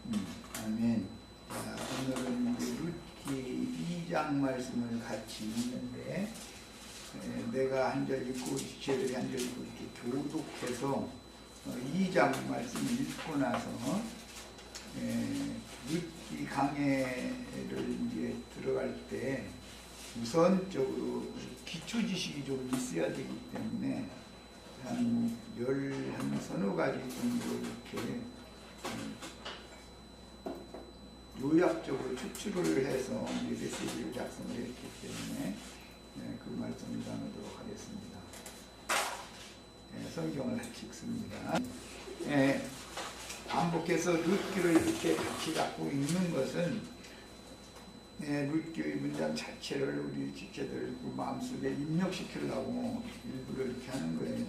아멘. 자, 오늘은 룻기 2장 말씀을 같이 읽는데, 내가 한 절 읽고 지체들이 한 절 읽고 이렇게 교독해서 2장 말씀 읽고 나서 룻기 강해를 이제 들어갈 때 우선적으로 기초 지식이 좀 있어야 되기 때문에 한 서너 가지 정도 이렇게 요약적으로 추출을 해서 메시지를 작성을 했기 때문에 그 말씀을 나누도록 하겠습니다. 성경을 같이 읽습니다. 반복해서 룻기를 이렇게 같이 갖고 읽는 것은 룻기의 문장 자체를 우리 지체들 마음속에 입력시키려고 일부러 이렇게 하는 거예요.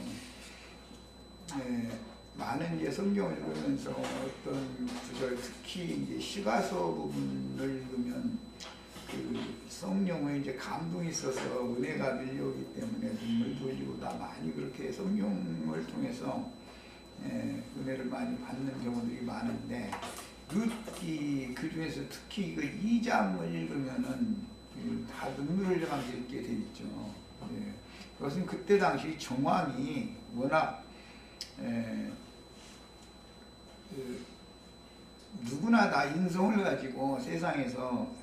많은 이제 성경을 읽으면서 어떤 구절, 특히 이제 시가서 부분을 읽으면 그 성령의 이제 감동이 있어서 은혜가 밀려오기 때문에 눈물도 흘리고 다 많이 그렇게 성령을 통해서 은혜를 많이 받는 경우들이 많은데, 룻기 그 중에서 특히 그 2장을 읽으면은 다 눈물을 흘리면서 읽게 돼 있죠. 그것은 그때 당시 정황이 워낙 누구나 다 인성을 가지고 세상에서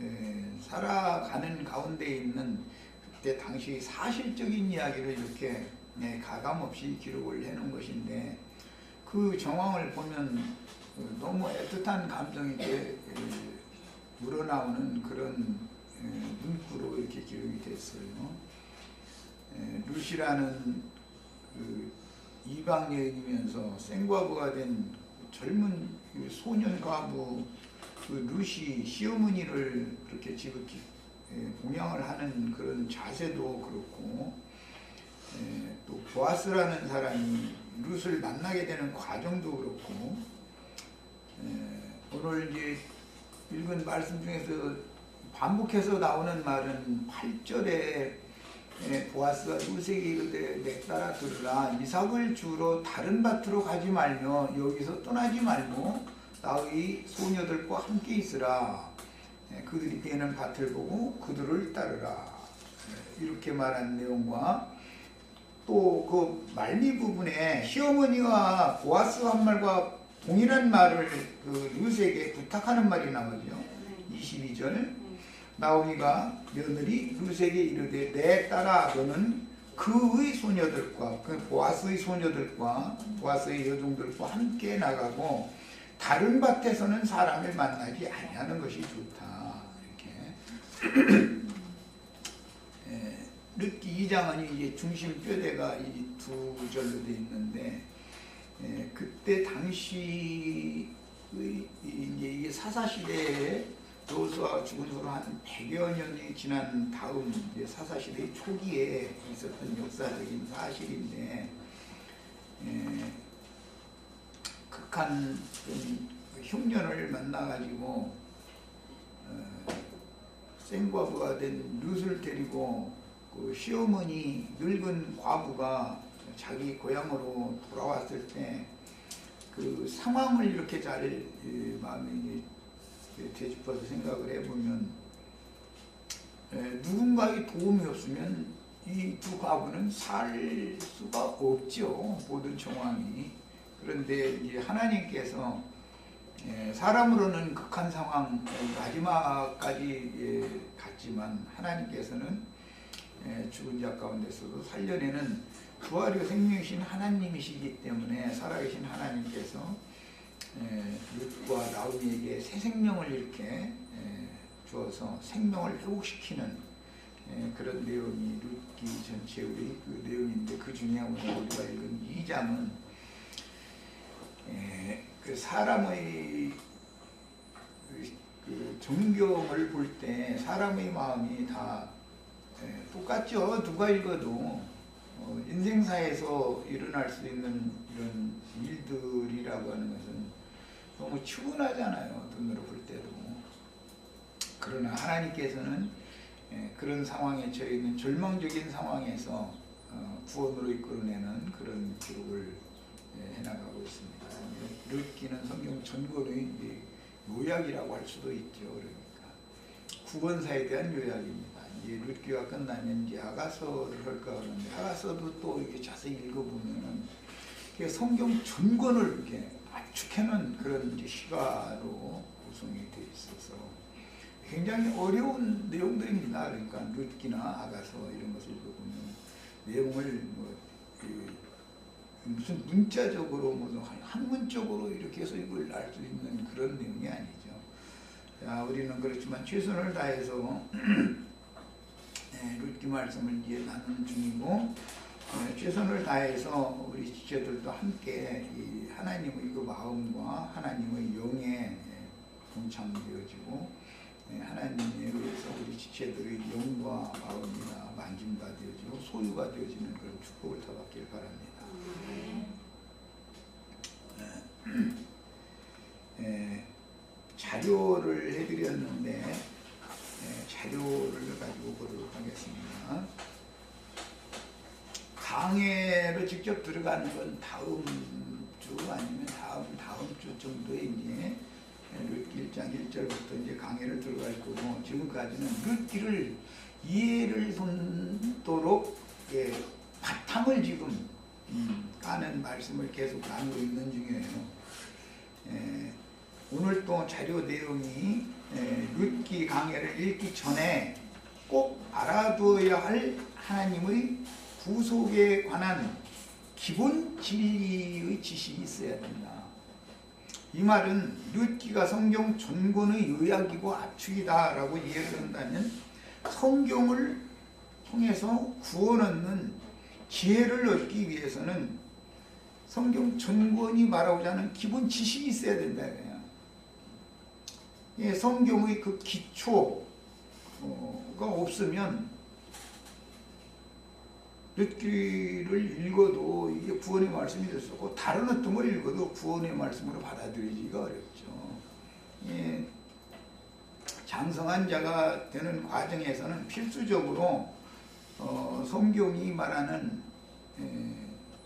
살아가는 가운데 있는 그때 당시 사실적인 이야기를 이렇게 가감없이 기록을 해놓은 것인데, 그 정황을 보면 너무 애틋한 감정이 우러나오는 그런 문구로 이렇게 기록이 됐어요. 룻이라는 그 이방 여인이면서 생과부가 된 젊은 소년 과부 그 룻이 시어머니를 그렇게 지극히 봉양을 하는 그런 자세도 그렇고, 또 보아스라는 사람이 룻을 만나게 되는 과정도 그렇고, 오늘 이제 읽은 말씀 중에서 반복해서 나오는 말은 8절에 보아스가 룻에게 이르되 내 딸아 들으라, 이삭을 주러 다른 밭으로 가지 말며 여기서 떠나지 말고 나의 소녀들과 함께 있으라. 그들이 베는 밭을 보고 그들을 따르라. 이렇게 말한 내용과, 또 그 말미 부분에 시어머니와 보아스 한 말과 동일한 말을 그 룻에게 부탁하는 말이 나오죠. 22절, 나오미가 며느리 룻에게 이르되 내 딸아 너는 그의 소녀들과, 그 보아스의 소녀들과 보아스의 여종들과 함께 나가고 다른 밭에서는 사람을 만나지 아니하는 것이 좋다. 이렇게 룻기 2장은 이제 중심 뼈대가 이 두 절로 되어 있는데, 그때 당시 이제 이게 사사시대에 여호수아가 죽은 후로 한 100여 년이 지난 다음 이제 사사시대 초기에 있었던 역사적인 사실인데, 극한 흉년을 만나가지고 생과부가 된 룻을 데리고 그 시어머니 늙은 과부가 자기 고향으로 돌아왔을 때 그 상황을 이렇게 잘 마음에 되짚어서 생각을 해보면, 누군가의 도움이 없으면 이 두 과부는 살 수가 없죠, 모든 정황이. 그런데 이제 하나님께서 사람으로는 극한 상황 마지막까지 갔지만 하나님께서는 죽은 자 가운데서도 살려내는 부활의 생명이신 하나님이시기 때문에, 살아계신 하나님께서 룻과 나오미에게 새 생명을 이렇게 주어서 생명을 회복시키는 그런 내용이 룻기 전체의 그 내용인데, 그 중에 오늘 우리가 읽은 2장은 그 사람의 그 정경을 볼 때 사람의 마음이 다 똑같죠. 누가 읽어도 인생사에서 일어날 수 있는 이런 일들이라고 하는 것은 너무 추분하잖아요, 눈으로 볼 때도. 그러나 하나님께서는 그런 상황에 처해 있는 절망적인 상황에서 구원으로 이끌어내는 그런 기록을 해나가고 있습니다. 룻기는 성경 전권의 요약이라고 할 수도 있죠. 그러니까 구원사에 대한 요약입니다. 이제 룻기가 끝나면 이제 아가서를 할까 하는데 아가서도 또 이렇게 자세히 읽어보면은 성경 전권을 이렇게 압축해놓은 그런 이제 시가로 구성이 되어 있어서 굉장히 어려운 내용들입니다. 그러니까 룻기나 아가서 이런 것을 읽어보면 내용을 뭐 무슨 문자적으로 무슨 학문적으로 이렇게 해서 이걸 알 수 있는 그런 내용이 아니죠. 자, 우리는 그렇지만 최선을 다해서 룻기 말씀을 이제 나누는 중이고 최선을 다해서 우리 지체들도 함께 이 하나님의 그 마음과 하나님의 영에 동참되어지고 하나님에 의해서 우리 지체들의 영과 마음이나 만짐받아지고 소유가 되어지는 그런 축복을 더 받길 바랍니다. 자료를 해드렸는데 자료를 가지고 보도록 하겠습니다. 강해로 직접 들어가는 건 다음 주 아니면 다음 주 정도에 이제 룻기 1장 1절부터 이제 강해를 들어갈 거고 지금까지는 룻기를 이해를 돕도록 바탕을 지금 까는 말씀을 계속 나누고 있는 중이에요. 오늘 또 자료 내용이 룻기 강해를 읽기 전에 꼭 알아두어야 할 하나님의 구속에 관한 기본 진리의 지식이 있어야 된다. 이 말은 룻기가 성경 전권의 요약이고 압축이다 라고 이해를 한다면 성경을 통해서 구원 얻는 지혜를 얻기 위해서는 성경 전권이 말하고자 하는 기본 지식이 있어야 된다. 성경의 그 기초가 없으면 룻기를 읽어도 이게 구원의 말씀이 될 수 없고 다른 어떤 걸 읽어도 구원의 말씀으로 받아들이기가 어렵죠. 장성한 자가 되는 과정에서는 필수적으로 성경이 말하는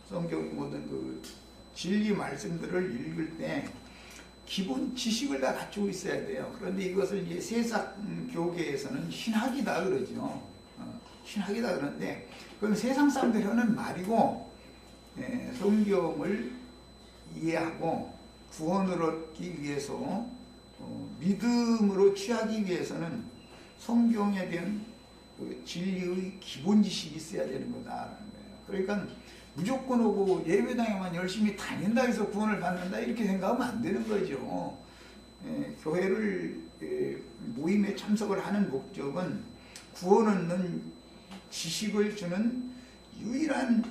성경의 모든 그 진리 말씀들을 읽을 때 기본 지식을 다 갖추고 있어야 돼요. 그런데 이것을 이제 세상 교계에서는 신학이다 그러죠. 신학이다 그러는데 그건 세상 사람들이 하는 말이고 성경을 이해하고 구원을 얻기 위해서 믿음으로 취하기 위해서는 성경에 대한 그 진리의 기본 지식이 있어야 되는 거다라는 거예요. 그러니까 무조건 오고 예배당에만 열심히 다닌다 해서 구원을 받는다 이렇게 생각하면 안 되는 거죠. 교회를 모임에 참석을 하는 목적은 구원 얻는 지식을 주는 유일한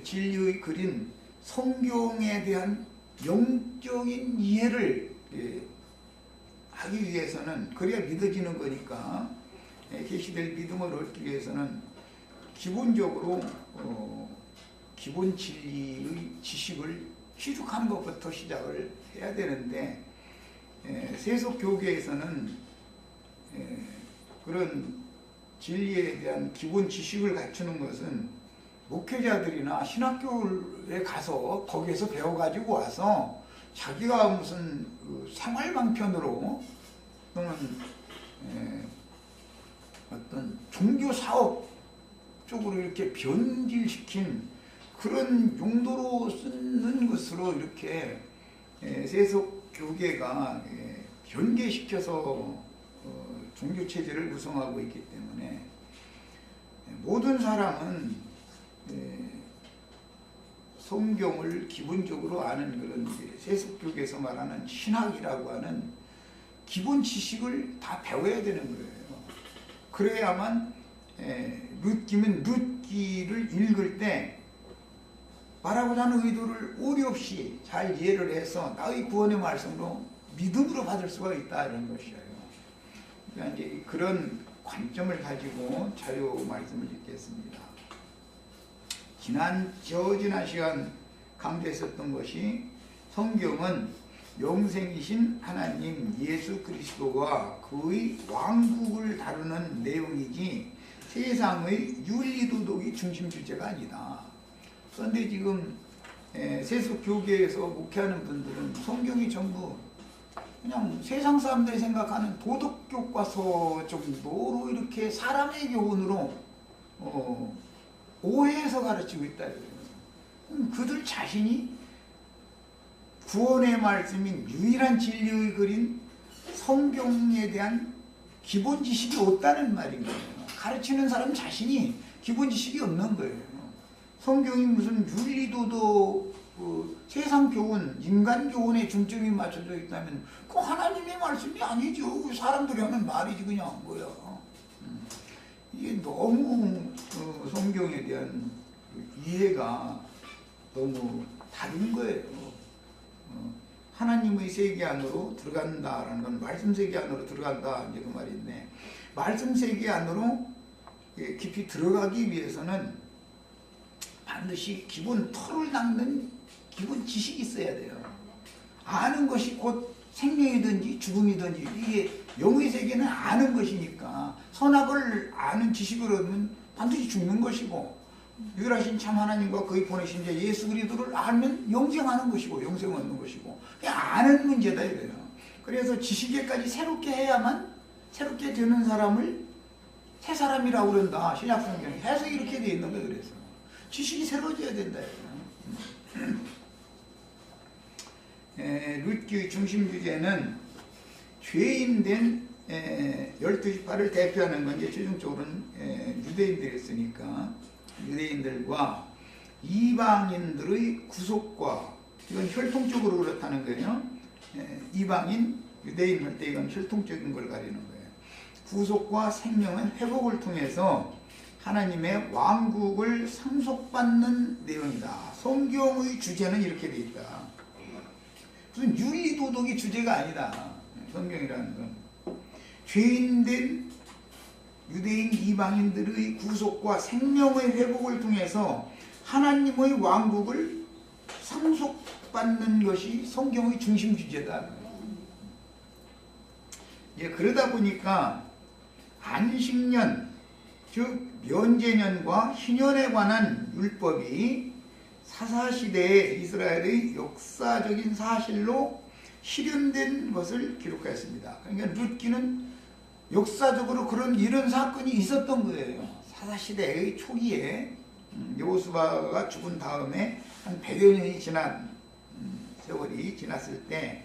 진리의 글인 성경에 대한 영적인 이해를 하기 위해서는 그래야 믿어지는 거니까 계시될 믿음을 얻기 위해서는 기본적으로 기본 진리의 지식을 취득하는 것부터 시작을 해야 되는데 세속 교계에서는 그런 진리에 대한 기본 지식을 갖추는 것은 목회자들이나 신학교에 가서 거기에서 배워가지고 와서 자기가 무슨 생활 방편으로 또는 어떤 종교 사업 쪽으로 이렇게 변질시킨 그런 용도로 쓰는 것으로 이렇게 세속 교계가 변개시켜서 종교 체제를 구성하고 있기 때문에 모든 사람은 성경을 기본적으로 아는 그런 세속교계에서 말하는 신학이라고 하는 기본 지식을 다 배워야 되는 거예요. 그래야만 룻기면 룻기를 읽을 때 말하고자 하는 의도를 오류 없이 잘 이해를 해서 나의 구원의 말씀으로 믿음으로 받을 수가 있다 이런 것이에요. 그러니까 이제 그런 관점을 가지고 자료 말씀을 읽겠습니다. 지난 시간 강조했었던 것이 성경은 영생이신 하나님 예수 그리스도와 그의 왕국을 다루는 내용이지 세상의 윤리도덕이 중심 주제가 아니다. 그런데 지금 세속 교계에서 목회하는 분들은 성경이 전부 그냥 세상 사람들이 생각하는 도덕 교과서 정도로 이렇게 사람의 교훈으로 오해해서 가르치고 있다. 그들 자신이 구원의 말씀인 유일한 진리의 글인 성경에 대한 기본 지식이 없다는 말인 거예요. 가르치는 사람 자신이 기본 지식이 없는 거예요. 성경이 무슨 윤리도덕, 세상 교훈, 인간 교훈에 중점이 맞춰져 있다면 그 하나님의 말씀이 아니죠. 사람들이 하는 말이지 그냥 뭐야. 이게 너무 성경에 대한 이해가 너무 다른 거예요. 하나님의 세계 안으로 들어간다라는 건 말씀 세계 안으로 들어간다 이제 그 말인데, 말씀 세계 안으로 깊이 들어가기 위해서는 반드시 기본 털을 닦는 기본 지식이 있어야 돼요. 아는 것이 곧 생명이든지 죽음이든지, 이게 영의 세계는 아는 것이니까 선악을 아는 지식을 얻으면 반드시 죽는 것이고, 유일하신 참 하나님과 그의 보내신 자 예수 그리스도를 알면 영생하는 것이고 영생 얻는 것이고, 그냥 아는 문제다 이거예요. 그래서 지식에까지 새롭게 해야만 새롭게 되는 사람을 새 사람이라고 그런다. 신약 성경에 해석이 이렇게 돼 있는 거예요. 그래서 지식이 새로워져야 된다 이거예요. 룻기의 중심 주제는 죄인된 12지파를 대표하는 건 이제 최종적으로는 유대인들이었으니까 유대인들과 이방인들의 구속과, 이건 혈통적으로 그렇다는 거예요. 이방인, 유대인 할 때 이건 혈통적인 걸 가리는 거예요. 구속과 생명의 회복을 통해서 하나님의 왕국을 상속받는 내용이다. 성경의 주제는 이렇게 돼 있다. 무슨 윤리도덕이 주제가 아니다. 성경이라는 건 죄인된 유대인 이방인들의 구속과 생명의 회복을 통해서 하나님의 왕국을 상속받는 것이 성경의 중심 주제다. 그러다 보니까 안식년, 즉 면제년과 희년에 관한 율법이 사사시대에 이스라엘의 역사적인 사실로 실현된 것을 기록하였습니다. 그러니까 룻기는 역사적으로 이런 사건이 있었던 거예요. 사사시대의 초기에 여호수아가 죽은 다음에 한 100여 년이 지난 세월이 지났을 때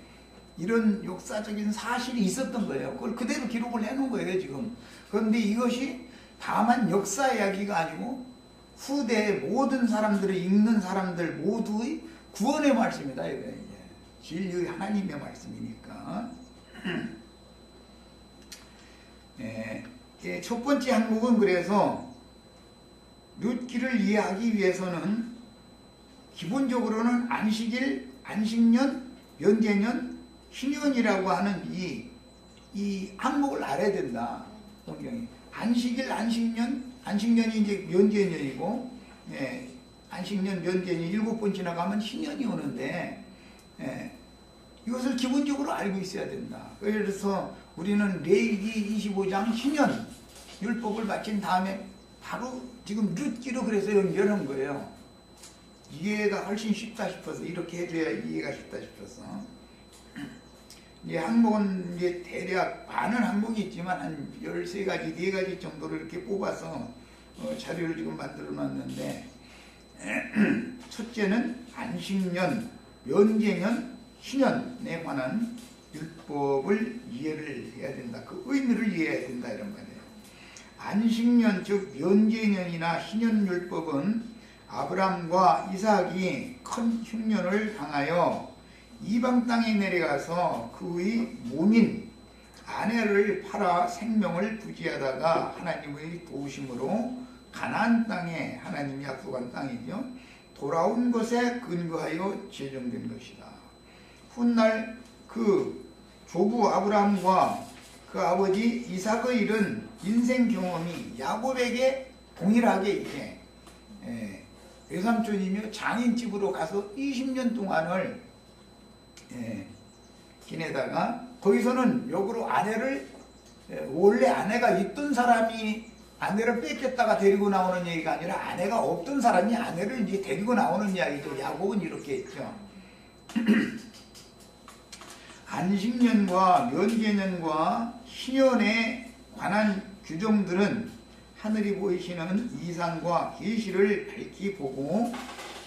이런 역사적인 사실이 있었던 거예요. 그걸 그대로 기록을 해놓은 거예요 지금. 그런데 이것이 다만 역사 이야기가 아니고 후대 모든 사람들이 읽는 사람들 모두의 구원의 말씀이다 이거예요. 진리의 하나님의 말씀이니까. 첫 번째 항목은 그래서 룻기를 이해하기 위해서는 기본적으로는 안식일, 안식년, 면제년, 희년이라고 하는 이 항목을 알아야 된다. 성경이 안식일, 안식년이 이제 면제년이고, 안식년, 면제년이 7번 지나가면 희년이 오는데, 이것을 기본적으로 알고 있어야 된다. 그래서 우리는 레위기 25장 희년 율법을 마친 다음에 바로 지금 룻기로 그래서 연결한 거예요. 이해가 훨씬 쉽다 싶어서, 이렇게 해줘야 이해가 쉽다 싶어서. 이 항목은 이제 대략 많은 항목이 있지만 한 13가지, 4가지 정도를 이렇게 뽑아서 자료를 지금 만들어 놨는데, 첫째는 안식년, 면제년, 희년에 관한 율법을 이해를 해야 된다. 그 의미를 이해해야 된다 이런 말이에요. 안식년 즉 면제년이나 희년율법은 아브람과 이삭이 큰 흉년을 당하여 이방 땅에 내려가서 그의 몸인 아내를 팔아 생명을 부지하다가 하나님의 도우심으로 가나안 땅에, 하나님이 약속한 땅이죠, 돌아온 것에 근거하여 제정된 것이다. 훗날 그 조부 아브라함과 그 아버지 이삭의 이른 인생 경험이 야곱에게 동일하게 이렇게 외삼촌이며 장인집으로 가서 20년 동안을 지내다가 거기서는 역으로 아내를, 원래 아내가 있던 사람이 아내를 뺏겼다가 데리고 나오는 얘기가 아니라 아내가 없던 사람이 아내를 이제 데리고 나오는 이야기죠. 야곱은 이렇게 했죠. 안식년과 면제년과 희년에 관한 규정들은 하늘이 보이시는 이상과 계시를 밝히 보고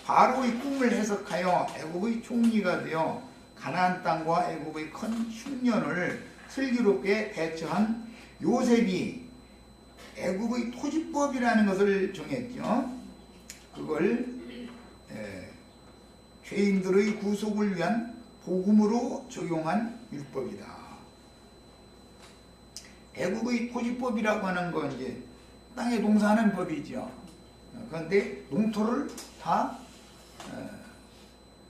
바로의 꿈을 해석하여 애굽의 총리가 되어 가나안 땅과 애굽의 큰 흉년을 슬기롭게 대처한 요셉이 애굽의 토지법이라는 것을 정했죠. 그걸 죄인들의 구속을 위한 복음으로 적용한 율법이다. 애굽의 토지법이라고 하는 건 이제 땅에 농사하는 법이죠. 그런데 농토를 다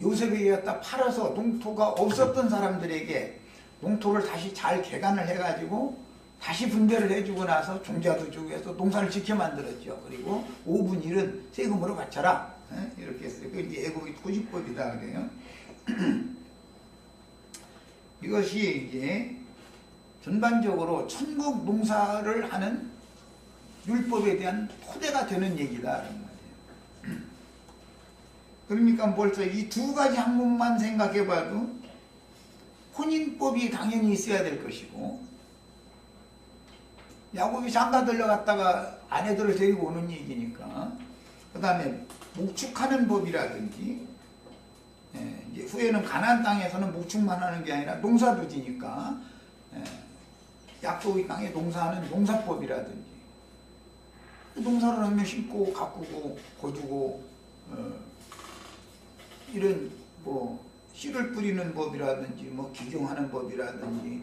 요셉에 의해 팔아서 농토가 없었던 사람들에게 농토를 다시 잘 개간을 해가지고 다시 분배를 해주고 나서 종자도 주고 해서 농사를 지켜 만들었죠. 그리고 5분 1은 세금으로 바쳐라. 이렇게 했어요. 그게 애굽의 토지법이다 그래요. 이것이 이제 전반적으로 천국 농사를 하는 율법에 대한 토대가 되는 얘기다라는 말이에요. 그러니까 벌써 이 두 가지 항목만 생각해봐도 혼인법이 당연히 있어야 될 것이고, 야곱이 장가 들러갔다가 아내들을 데리고 오는 얘기니까, 그 다음에 목축하는 법이라든지, 이제 후에는 가나안 땅에서는 목축만 하는 게 아니라 농사도 지니까 약속의 땅에 농사하는 농사법이라든지, 농사를 하면 심고 가꾸고 거두고 이런 뭐 씨를 뿌리는 법이라든지 뭐 기경하는 법이라든지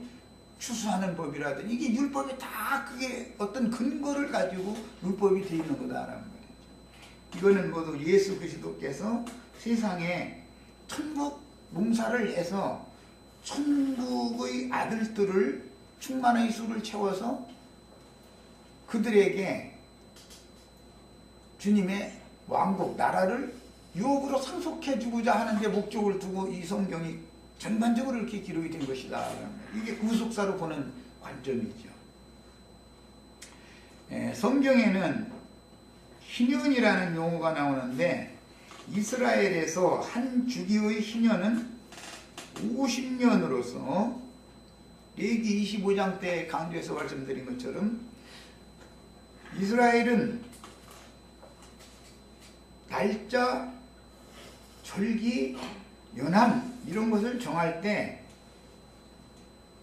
추수하는 법이라든지 이게 율법이 다 그게 어떤 근거를 가지고 율법이 되어 있는 거다라는 거죠. 이거는 모두 예수 그리스도께서 세상에 천국 농사를 해서 천국의 아들들을 충만의 수를 채워서 그들에게 주님의 왕국, 나라를 유업으로 상속해 주고자 하는 데 목적을 두고 이 성경이 전반적으로 이렇게 기록이 된 것이다. 이게 구속사로 보는 관점이죠. 성경에는 희년이라는 용어가 나오는데 이스라엘에서 한 주기의 희년은 50년으로서 레위기 25장 때 강조해서 말씀드린 것처럼 이스라엘은 날짜, 절기, 연함 이런 것을 정할 때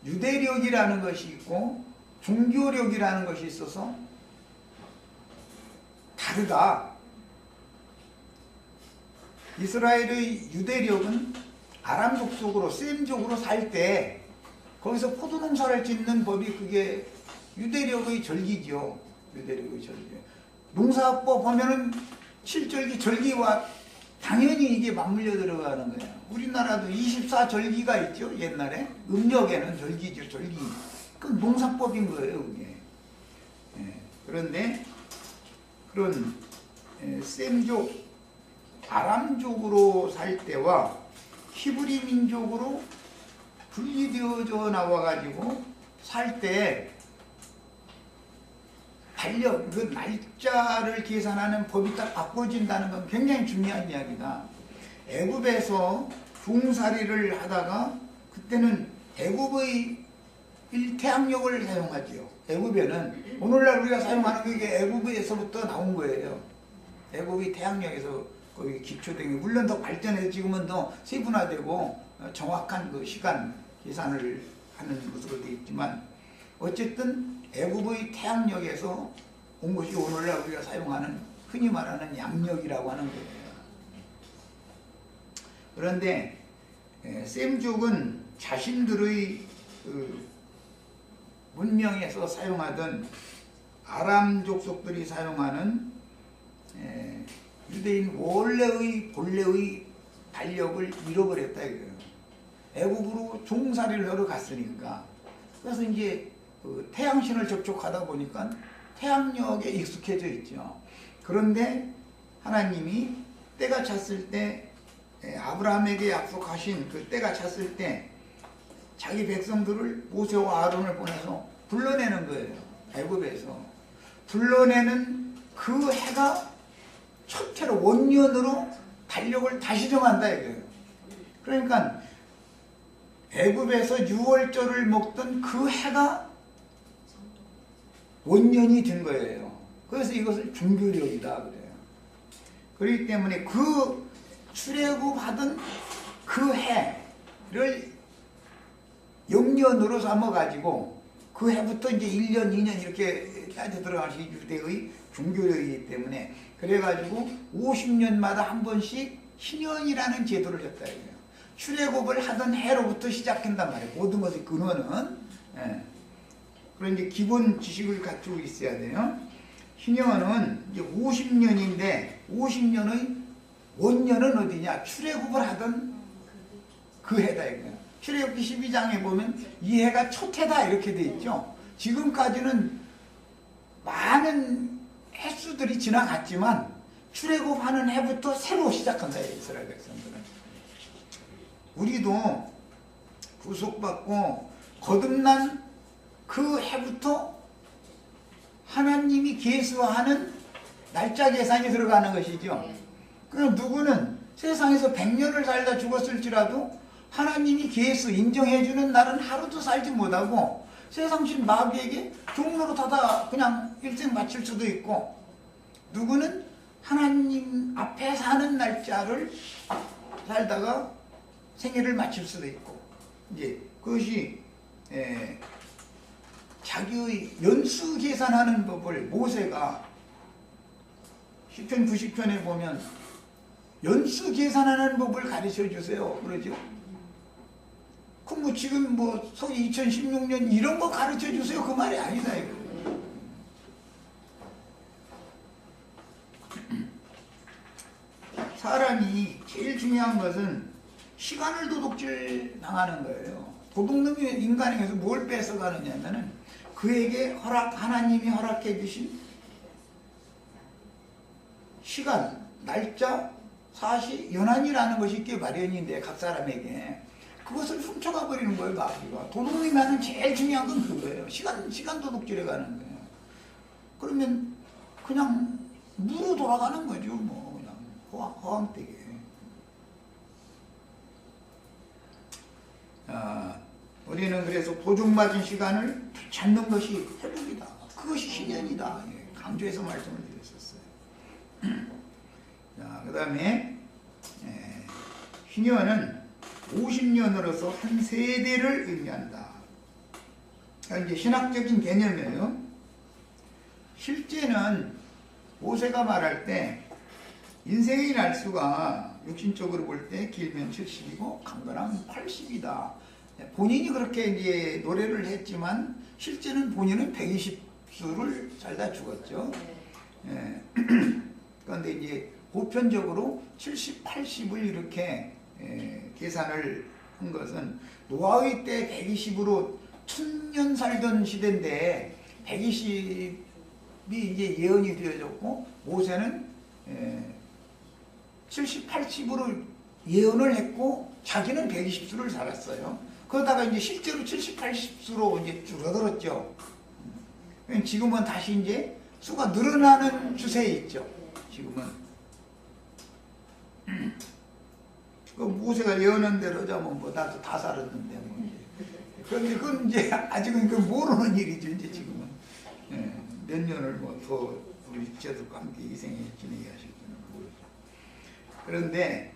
유대력이라는 것이 있고 종교력이라는 것이 있어서 다르다. 이스라엘의 유대력은 아람 족속으로 셈족으로 살 때 거기서 포도농사를 짓는 법이 그게 유대력의 절기죠. 유대력의 절기. 농사법 보면은 7절기 절기와 당연히 이게 맞물려 들어가는 거예요. 우리나라도 24절기가 있죠. 옛날에 음력에는 절기죠. 절기. 그건 농사법인 거예요. 그게. 그런데 그런 셈족, 아람족으로 살 때와 히브리 민족으로 분리되어져 나와가지고 살 때 달력, 그 날짜를 계산하는 법이 딱 바꿔진다는 건 굉장히 중요한 이야기다. 애굽에서 종살이를 하다가 그때는 애굽의 태양력을 사용하지요. 애굽에는 오늘날 우리가 사용하는 게 애굽에서부터 나온 거예요. 애굽의 태양력에서 거기 기초된 게 물론 더 발전해서 지금은 더 세분화되고 정확한 그 시간 계산을 하는 것으로 되어 있지만 어쨌든 애굽의 태양력에서 온 것이 오늘날 우리가 사용하는 흔히 말하는 양력이라고 하는 거예요. 그런데 셈족은 자신들의 그 문명에서 사용하던 아람 족속들이 사용하는 유대인 본래의 달력을 잃어버렸다 이거예요. 애굽으로 종살이를 하러 갔으니까. 그래서 이제 그 태양신을 접촉하다 보니까 태양력에 익숙해져 있죠. 그런데 하나님이 때가 찼을 때 아브라함에게 약속하신 그 때가 찼을 때 자기 백성들을 모세와 아론을 보내서 불러내는 거예요. 애굽에서. 불러내는 그 해가 첫 해로 원년으로 달력을 다시 정한다 이거예요. 그러니까 애굽에서 유월절을 먹던 그 해가 원년이 된 거예요. 그래서 이것을 중교절이다 그래요. 그렇기 때문에 그 출애굽하던 그 해를 영년으로 삼아가지고 그 해부터 이제 1년, 2년 이렇게 따져 들어가시 유대의 중교절이기 때문에 그래가지고 50년마다 한 번씩 희년이라는 제도를 했다 이거예요. 출애굽을 하던 해로부터 시작한단 말이에요. 모든 것의 근원은. 예. 그런 이제 기본 지식을 갖추고 있어야 돼요. 희년은 이제 50년인데 50년의 원년은 어디냐? 출애굽을 하던 그 해다 이거예요. 출애굽기 12장에 보면 이 해가 첫 해다 이렇게 돼 있죠. 지금까지는 많은 횟수들이 지나갔지만 출애굽하는 해부터 새로 시작한다 이스라엘 백성들은. 우리도 구속받고 거듭난 그 해부터 하나님이 계수하는 날짜 계산이 들어가는 것이죠. 그럼 누구는 세상에서 100년을 살다 죽었을지라도 하나님이 계수 인정해주는 날은 하루도 살지 못하고 세상신 마귀에게 종로로 타다 그냥 일생 마칠 수도 있고, 누구는 하나님 앞에 사는 날짜를 살다가 생애를 마칠 수도 있고, 이제 그것이 자기의 연수 계산하는 법을 모세가 시편 90편에 보면 연수 계산하는 법을 가르쳐 주세요 그러죠. 그럼 뭐 지금 뭐 소위 2016년 이런 거 가르쳐 주세요 그 말이 아니다 이거. 사람이 제일 중요한 것은 시간을 도둑질 당하는 거예요. 도둑놈이 인간에게서 뭘 뺏어가느냐면은 그에게 하나님이 허락해 주신 시간, 날짜, 사시, 연한이라는 것이 있기 마련인데 각 사람에게 그것을 훔쳐가 버리는 거예요. 마귀가. 도둑놈이 하는 제일 중요한 건 그거예요. 시간 도둑질해 가는 거예요. 그러면 그냥 무로 돌아가는 거죠. 뭐 그냥 허황되게. 우리는 그래서 보증받은 시간을 찾는 것이 회복이다. 그것이 신년이다. 강조해서 말씀을 드렸었어요. 자, 그 다음에 희년은 50년으로서 한 세대를 의미한다. 이제 신학적인 개념이에요. 실제는 모세가 말할 때 인생의 날수가 육신적으로 볼 때 길면 70이고 강건하면 80이다. 본인이 그렇게 이제 노래를 했지만 실제는 본인은 120수를 살다 죽었죠. 그런데 이제 보편적으로 70, 80을 이렇게 계산을 한 것은 노아의 때 120으로 1000년 살던 시대인데 120이 이제 예언이 되어졌고 모세는 70, 80으로 예언을 했고 자기는 120수를 살았어요. 그러다가 이제 실제로 70, 80수로 이제 줄어들었죠. 지금은 다시 이제 수가 늘어나는 추세에 있죠. 지금은. 그 모세가 예언한 대로 자면 뭐 나도 다 살았는데 뭐. 그런데 그건 이제 아직은 그 모르는 일이죠. 이제 지금은 몇 년을 뭐 더 우리 지자들과 함께 이 생에 지내게 하실지는 모르죠. 그런데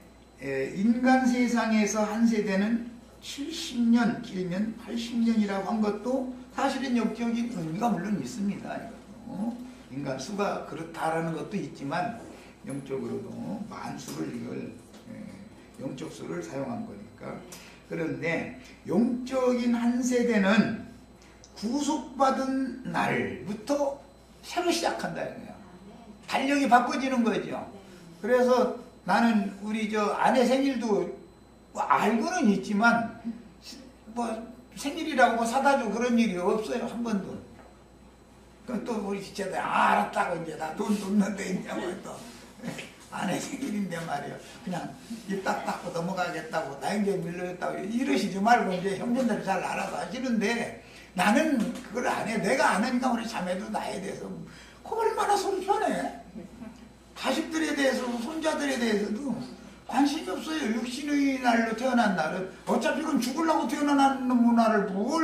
인간 세상에서 한 세대는 70년 길면 80년이라고 한 것도 사실은 영적인 의미가 물론 있습니다. 이것도. 인간 수가 그렇다라는 것도 있지만 영적으로도 만수를 이걸 영적 수를 사용한 거니까. 그런데 영적인 한 세대는 구속받은 날부터 새로 시작한다 이거예요. 달력이 바꿔지는 거죠. 그래서 나는 우리 저 아내 생일도 뭐 알고는 있지만 뭐 생일이라고 뭐 사다 주고 그런 일이 없어요. 한 번도. 그럼 또 우리 지체들 알았다고 이제 나 돈 없는 데 있냐고 또 아내 생일인데 말이에요. 그냥 입 딱 닫고 넘어가겠다고 나 이제 밀려있다고 이러시지 말고 이제 형제들이 잘 알아서 하시는데 나는 그걸 안 해. 내가 안 하니까 우리 자매도 나에 대해서 얼마나 속편해. 자식들에 대해서 손자들에 대해서도 관심이 없어요. 육신의 날로 태어난 날은 어차피 그건 죽으려고 태어난 문화를 뭐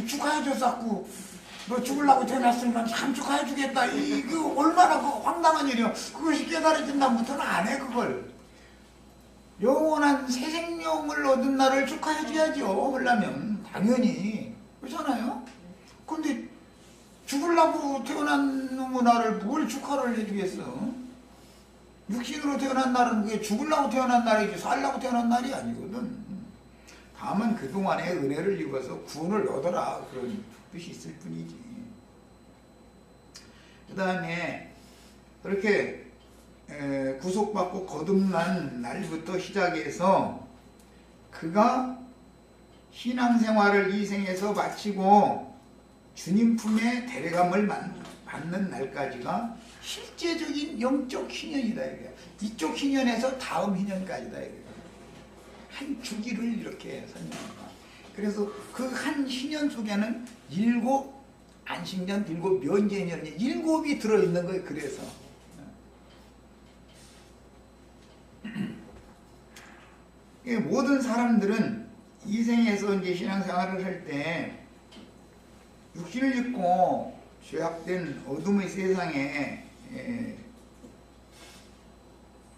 축하해줘 자꾸 뭐 죽으려고 태어났으니까 참 축하해주겠다. 이거 얼마나 그 황당한 일이요. 그것이 깨달아진다부터는 안 해 그걸. 영원한 새 생명을 얻은 날을 축하해줘야죠. 그러려면 당연히 그렇잖아요. 근데 죽으려고 태어난 문화를 뭘 축하를 해주겠어. 육신으로 태어난 날은 그게 죽으려고 태어난 날이지 살려고 태어난 날이 아니거든. 다만 그동안에 은혜를 입어서 구원을 얻어라 그런 뜻이 있을 뿐이지. 그 다음에 그렇게 구속받고 거듭난 날부터 시작해서 그가 신앙생활을 이 생에서 마치고 주님 품에 데려감을 받는 날까지가 실제적인 영적 희년이다. 이쪽 희년에서 다음 희년까지다. 한 주기를 이렇게 설명합니다. 그래서 그 한 희년 속에는 7 안식년, 7 면제년이 7이 들어있는 거예요. 그래서 모든 사람들은 이 생에서 이제 신앙생활을 할 때 육신을 입고 죄악된 어둠의 세상에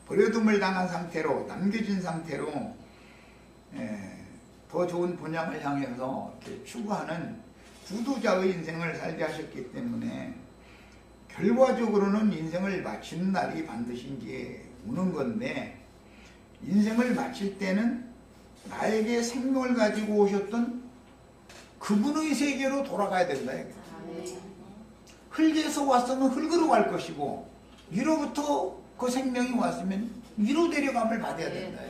버려둠을 당한 상태로 남겨진 상태로 더 좋은 본향을 향해서 이렇게 추구하는 구도자의 인생을 살게 하셨기 때문에 결과적으로는 인생을 마치는 날이 반드시 이제 오는 건데 인생을 마칠 때는 나에게 생명을 가지고 오셨던 그분의 세계로 돌아가야 된다. 흙에서 왔으면 흙으로 갈 것이고 위로부터 그 생명이 왔으면 위로 데려감을 받아야 된다.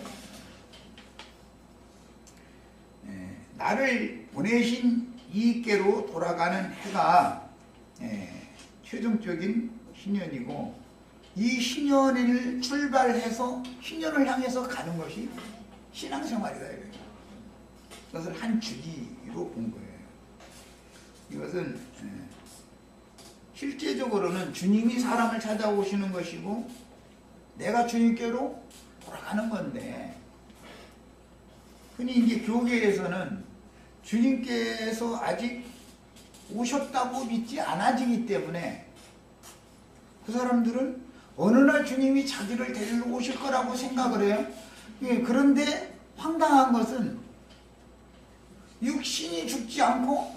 나를 보내신 이께로 돌아가는 해가 최종적인 신년이고 이 신년을 출발해서 신년을 향해서 가는 것이 신앙생활이다. 그것을 한 주기로 본 거예요. 이것은 실제적으로는 주님이 사람을 찾아오시는 것이고 내가 주님께로 돌아가는 건데 흔히 이제 교계에서는 주님께서 아직 오셨다고 믿지 않아지기 때문에 그 사람들은 어느 날 주님이 자기를 데리러 오실 거라고 생각을 해요. 그런데 황당한 것은 육신이 죽지 않고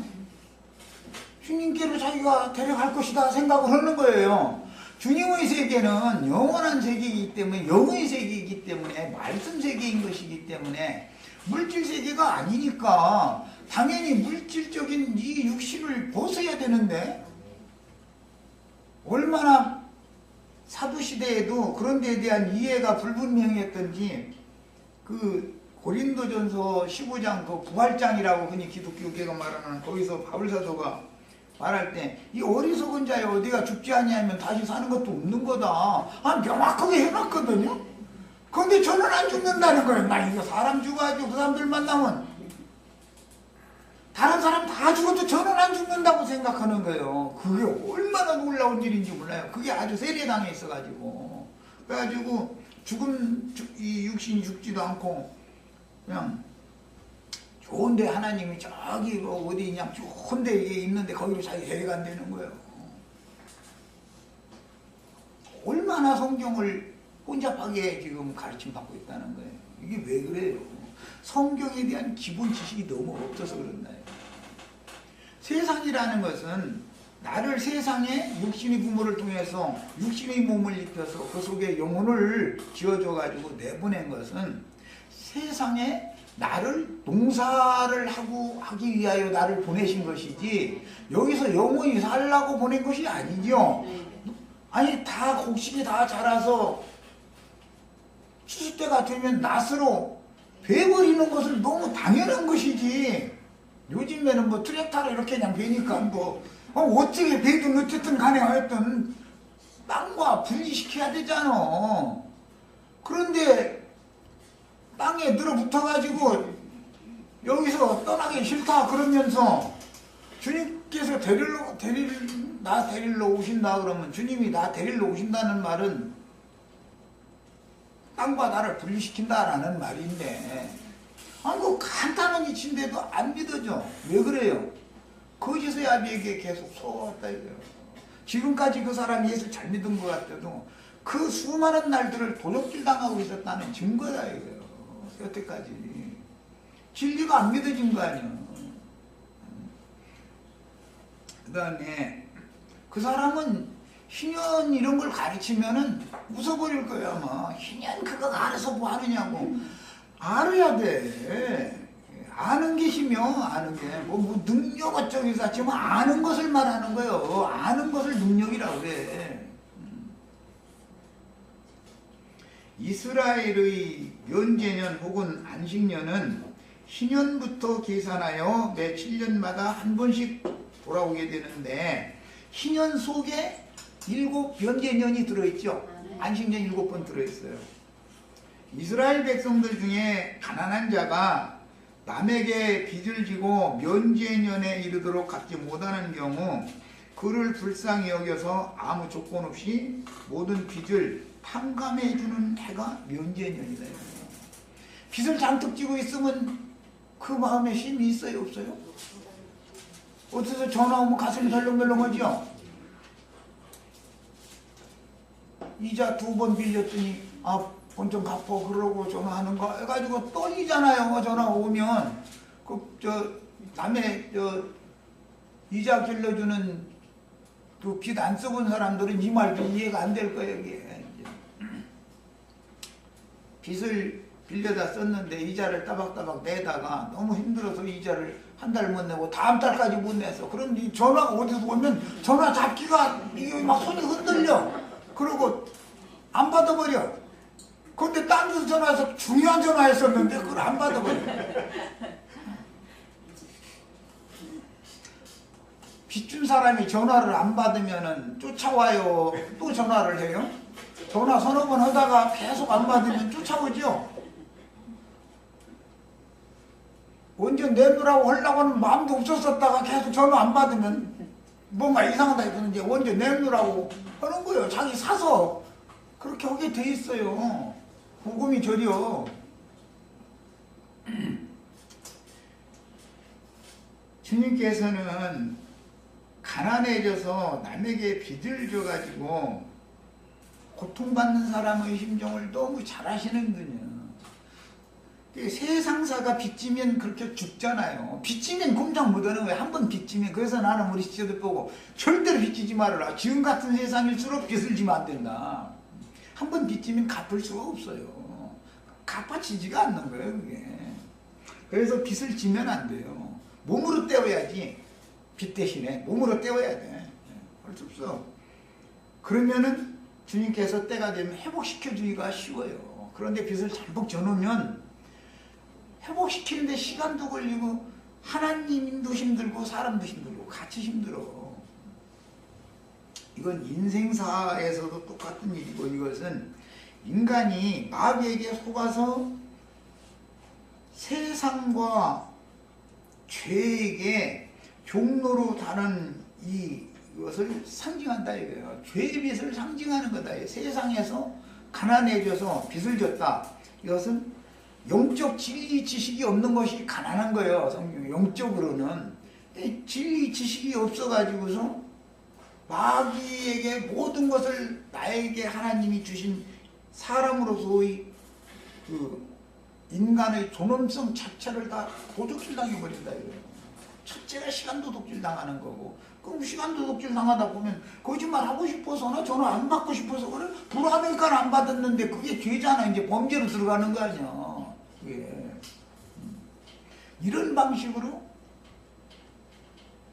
주님께로 자기가 데려갈 것이다 생각을 하는 거예요. 주님의 세계는 영원한 세계이기 때문에 영의 세계이기 때문에 말씀 세계인 것이기 때문에 물질 세계가 아니니까 당연히 물질적인 이 육신을 벗어야 되는데 얼마나 사도시대에도 그런 데에 대한 이해가 불분명했던지 그 고린도전서 15장 그 부활장이라고 흔히 기독교계가 말하는 거기서 바울사도가 말할 때 이 어리석은 자여 어디가 죽지 아니하면 다시 사는 것도 없는 거다. 명확하게 해놨거든요. 근데 저는 안 죽는다는 거예요. 나 이거 사람 죽어가지고 그 사람들 만나면 다른 사람 다 죽어도 저는 안 죽는다고 생각하는 거예요. 그게 얼마나 놀라운 일인지 몰라요. 그게 아주 세례당에 있어가지고 그래가지고 이 육신이 죽지도 않고 그냥 좋은데 하나님이 저기 어디 그냥 좋은데 있는데 거기로 자기 데려간다는 거예요. 얼마나 성경을 혼잡하게 지금 가르침 받고 있다는 거예요. 이게 왜 그래요? 성경에 대한 기본 지식이 너무 없어서 그런다요. 세상이라는 것은 나를 세상에 육신의 부모를 통해서 육신의 몸을 입혀서 그 속에 영혼을 지어줘가지고 내보낸 것은 세상에 나를 농사를 하기 위하여 나를 보내신 것이지 여기서 영원히 살라고 보낸 것이 아니죠. 아니 다 곡식이 다 자라서 추수 때가 되면 낫으로 베버리는 것을 너무 당연한 것이지. 요즘에는 뭐 트랙터로 이렇게 그냥 베니까 뭐 어떻게 베든 어쨌든 간에 하여튼 땅과 분리시켜야 되잖아. 그런데 땅에 늘어붙어가지고 여기서 떠나기 싫다 그러면서 주님께서 나 데리러 오신다 그러면 주님이 나 데리러 오신다는 말은 땅과 나를 분리시킨다라는 말인데, 아니, 그 간단한 이치인데도 안 믿어져. 왜 그래요? 거짓의 아비에게 계속 속았다 이거예요. 지금까지 그 사람이 예수를 잘 믿은 것 같아도 그 수많은 날들을 도적질 당하고 있었다는 증거다 이거예요. 여태까지. 진리가 안 믿어진 거 아니야. 그 다음에 그 사람은 희년 이런 걸 가르치면은 웃어버릴 거야 아마. 희년 그거 알아서 뭐 하느냐고. 알아야 돼. 아는 게시며 아는 게 뭐 능력 어쩌고 하지만 아는 것을 말하는 거예요. 아는 것을 능력이라고 그래. 이스라엘의 면제년 혹은 안식년은 희년부터 계산하여 매 7년마다 한 번씩 돌아오게 되는데, 희년 속에 7 면제년이 들어있죠. 안식년 7번 들어있어요. 이스라엘 백성들 중에 가난한 자가 남에게 빚을 지고 면제년에 이르도록 갚지 못하는 경우 그를 불쌍히 여겨서 아무 조건 없이 모든 빚을 탕감해 주는 해가 면제년이다. 빚을 잔뜩 지고 있으면 그 마음에 힘이 있어요, 없어요? 어디서 전화 오면 가슴이 덜렁덜렁하죠? 이자 2번 빌렸더니 돈 좀 갚어 그러고 전화하는 거 해가지고 떨리잖아요. 전화 오면 남의 이자 길러주는 그 빚 안 써본 사람들은 이 말도 이해가 안 될 거예요. 이게 빚을 빌려다 썼는데 이자를 따박따박 내다가 너무 힘들어서 이자를 한 달 못 내고 다음 달까지 못 냈어. 그런데 전화가 어디서 오면 전화 잡기가 이게 막 손이 흔들려. 그러고 안 받아버려. 근데 딴 데서 전화해서 중요한 전화했었는데 그걸 안 받아버려. 빚 준 사람이 전화를 안 받으면 쫓아와요? 또 전화를 해요? 전화 서너 번 하다가 계속 안 받으면 쫓아오죠? 언제 내놓으라고 하려고 하는 마음도 없었었다가 계속 전화 안 받으면 뭔가 이상하다 했는데 언제 내놓으라고 하는 거예요. 자기 사서 그렇게 하게 돼 있어요. 복음이 저려. 주님께서는 가난해져서 남에게 빚을 줘가지고 고통받는 사람의 심정을 너무 잘 아시는군요. 세상사가 빚지면 그렇게 죽잖아요. 빚지면 꼼짝 못하는 거예요. 한 번 빚지면. 그래서 나는 우리 시절들 보고 절대로 빚지지 말아라. 지금 같은 세상일수록 빚을 지면 안 된다. 한 번 빚지면 갚을 수가 없어요. 갚아지지가 않는 거예요, 그게. 그래서 빚을 지면 안 돼요. 몸으로 때워야지. 빚 대신에 몸으로 때워야 돼. 할 수 없어. 그러면은 주님께서 때가 되면 회복시켜주기가 쉬워요. 그런데 빚을 잠복 져놓으면 회복시키는데 시간도 걸리고 하나님도 힘들고 사람도 힘들고 같이 힘들어. 이건 인생사에서도 똑같은 일이고, 이것은 인간이 마귀에게 속아서 세상과 죄에게 종로로 다른 이것을 상징한다 이거예요. 죄의 빚을 상징하는 거다. 세상에서 가난해져서 빚을 졌다. 이것은 영적 진리 지식이 없는 것이 가난한 거예요. 영적으로는 진리 지식이 없어가지고서 마귀에게 모든 것을 나에게 하나님이 주신 사람으로서의 그 인간의 존엄성 자체를 다 도둑질 당해버린다 이거예요. 첫째가 시간 도둑질 당하는 거고, 그럼 시간 도둑질 당하다 보면 거짓말 하고 싶어서나 전화 안 받고 싶어서 그래. 불안하니까 안 받았는데 그게 죄잖아. 이제 범죄로 들어가는 거 아니야. 그게. 이런 방식으로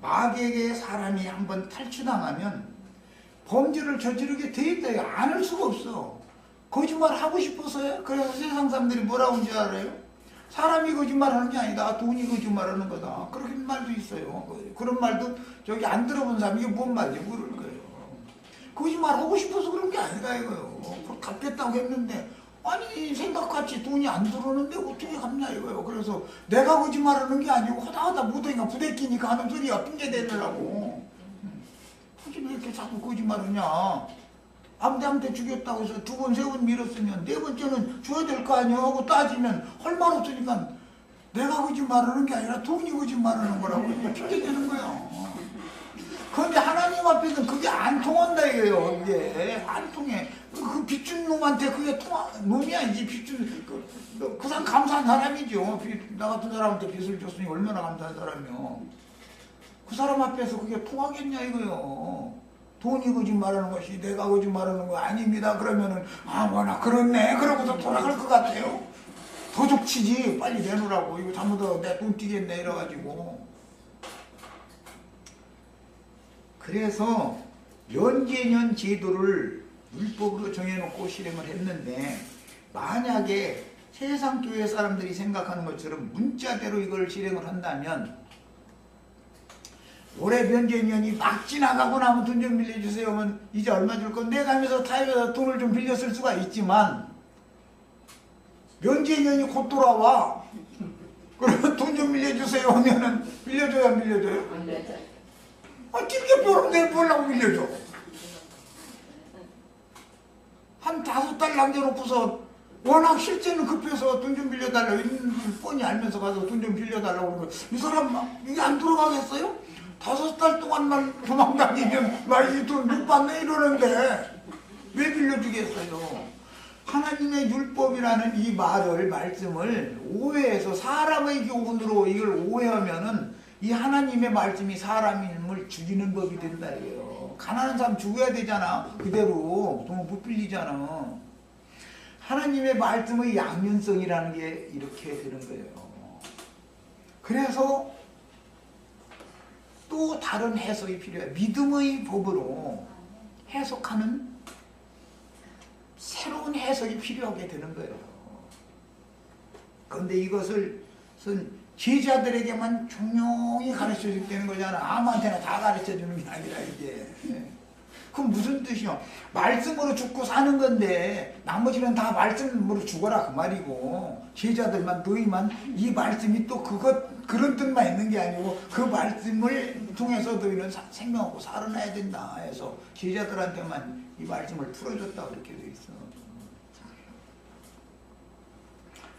마귀에게 사람이 한번 탈취당하면 범죄를 저지르게 돼 있다. 안 할 수가 없어. 거짓말 하고 싶어서요. 그래서 세상 사람들이 뭐라고 하는 줄 알아요? 사람이 거짓말하는 게 아니다. 돈이 거짓말하는 거다. 그렇게 말도 있어요. 그런 말도 저기 안 들어본 사람이 이게 뭔 말이야? 그럴 거예요. 거짓말하고 싶어서 그런 게 아니다 이거예요. 그걸 갚겠다고 했는데 아니 생각같이 돈이 안 들어오는데 어떻게 갚냐 이거예요. 그래서 내가 거짓말하는 게 아니고 하다 못하니까 부대끼니까 하는 소리야. 핑계 대느라고. 굳이 왜 이렇게 자꾸 거짓말하냐? 아무데한테 주겠다고 해서 두 번, 세 번 밀었으면 네 번째는 줘야 될 거 아니야 하고 따지면 할 말 없으니까 내가 거짓말하는 게 아니라 돈이 거짓말하는 거라고 핑계대는 거야. 그런데 하나님 앞에서는 그게 안 통한다 이거예요. 그게 안 통해. 그 빚준 놈한테 그게 놈이 아니지. 빚준 그 사람 감사한 사람이죠. 나 같은 사람한테 빚을 줬으니 얼마나 감사한 사람이요. 그 사람 앞에서 그게 통하겠냐 이거요. 돈이 거짓말하는 것이 내가 거짓말하는 거 아닙니다. 그러면은 뭐나 그렇네. 그러고서 돌아갈 것 같아요. 더 족치지. 빨리 내놓으라고. 이거 잘못하면 내 돈 뛰겠네 이래가지고. 그래서 연계년 제도를 율법으로 정해놓고 실행을 했는데 만약에 세상 교회 사람들이 생각하는 것처럼 문자대로 이걸 실행을 한다면 올해 면제년이 막 지나가고 나면 돈 좀 빌려주세요 하면 이제 얼마 줄 건데 가면서 타협해서 돈을 좀 빌려 쓸 수가 있지만 면제년이 곧 돌아와. 그러면 돈 좀 빌려주세요 하면은 빌려줘야 안 빌려줘요? 안 돼. 찔게 뼈는데 뭐라고 빌려줘? 한 5달 남겨놓고서 워낙 실제는 급해서 돈 좀 빌려달라고 있는 뻔히 알면서 가서 돈 좀 빌려달라고 그러면 이 사람 이게 안 들어가겠어요? 5달 동안만 도망다니면 말이 돈 못 받네 이러는데 왜 빌려주겠어요? 하나님의 율법이라는 이 말씀을 오해해서 사람의 교훈으로 이걸 오해하면은 이 하나님의 말씀이 사람을 죽이는 법이 된다 이래요. 가난한 사람 죽어야 되잖아. 그대로 돈 못 빌리잖아. 하나님의 말씀의 양면성이라는 게 이렇게 되는 거예요. 그래서 또 다른 해석이 필요해요. 믿음의 법으로 해석하는 새로운 해석이 필요하게 되는 거예요. 그런데 이것을 제자들에게만 종용히 가르쳐주게 되는 거잖아. 아무한테나 다 가르쳐주는 게 아니라 이게. 그럼 무슨 뜻이요? 말씀으로 죽고 사는 건데 나머지는 다 말씀으로 죽어라 그 말이고 제자들만 너희만 이 말씀이 또 그런 뜻만 있는 게 아니고 그 말씀을 통해서 너희는 생명하고 살아나야 된다 해서 제자들한테만 이 말씀을 풀어줬다고 그렇게 돼 있어.